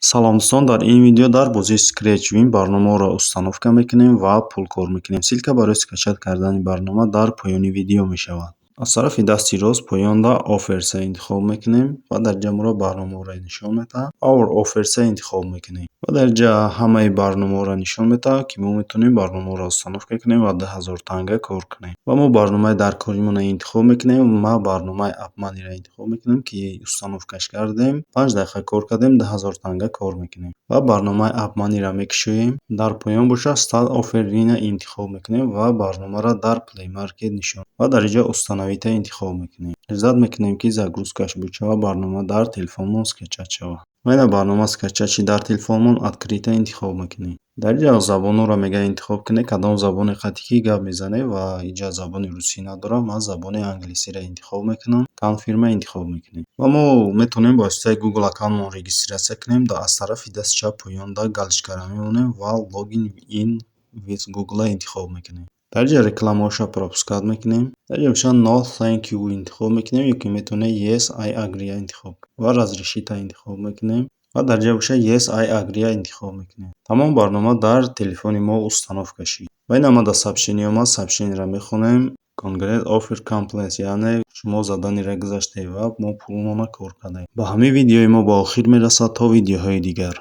Салом дӯстон, дар ин видео дар бозии Scratch Win барномаро установка мекунем ва пулкор мекунем. Силка барои скачат кардани барнома дар поёни видео мешавад. Аз тарафи дасти рост поёнда Offers-а интихоб мекунем ва дар ҷамро барномаро нишон медиҳад. Our Offers-а интихоб мекунем ва дар ҷа ҳамаи барномаро нишон медиҳад, ки мо метавонем барномаро установка кунем ва 10,000 танга кор кунем. Ва мо барномаи дар коримона интихоб мекунем. Ма барномаи AppMoney-ро интихоб мекунем, ки установкаш кардем. 5 дақиқа кор кардем, 10,000 танга кор мекунем. Ва барномаи AppMoney-ро мекушоем. Дар поён боша Start Offer Win-а интихоб мекунем ва барномаро дар Play Market нишон ва дар инҷо установита интихоб мекунем. Ризат мекунем, ки загрузкаш буд шава барнома дар телефонмон скачат шавад. ва ина барнома скачат ши дар телефонмон Открыто интихоб мекунем. Дар инҷа забонҳоро мега интихоб кунед, кадом забоне қатӣ ки гап мезанед ва инҷа забони русӣ надорам. Ман забони англисиро интихоб мекунам. Confirm-а интихоб мекунем ва мо метавонем бо воситаи Google аккаунтмон регистратсия кунем. Аз тарафи дасти чап поёнда галочкаро мемонем ва Login in with Google-а интихоб мекунем. дар инҷа рекламаҳошро пропускат мекунем. дар инҷа боша No thank you интихоб мекунем, ё ки метавонед Yes I agree интихоб ва разрешита интихоб мекунем ва дар инҷа боша Yes I agree интихоб мекунем. Тамом барнома дар телефони мо установка шид. ва ин омада сообщение омад, сообщениеро мехонем. Congrats offer complete, яъне шумо заданиро гузаштед ва мо пулмона кор кардем. Ба ҳамин видеои мо ба охир мерасад. То видеоҳои дигар.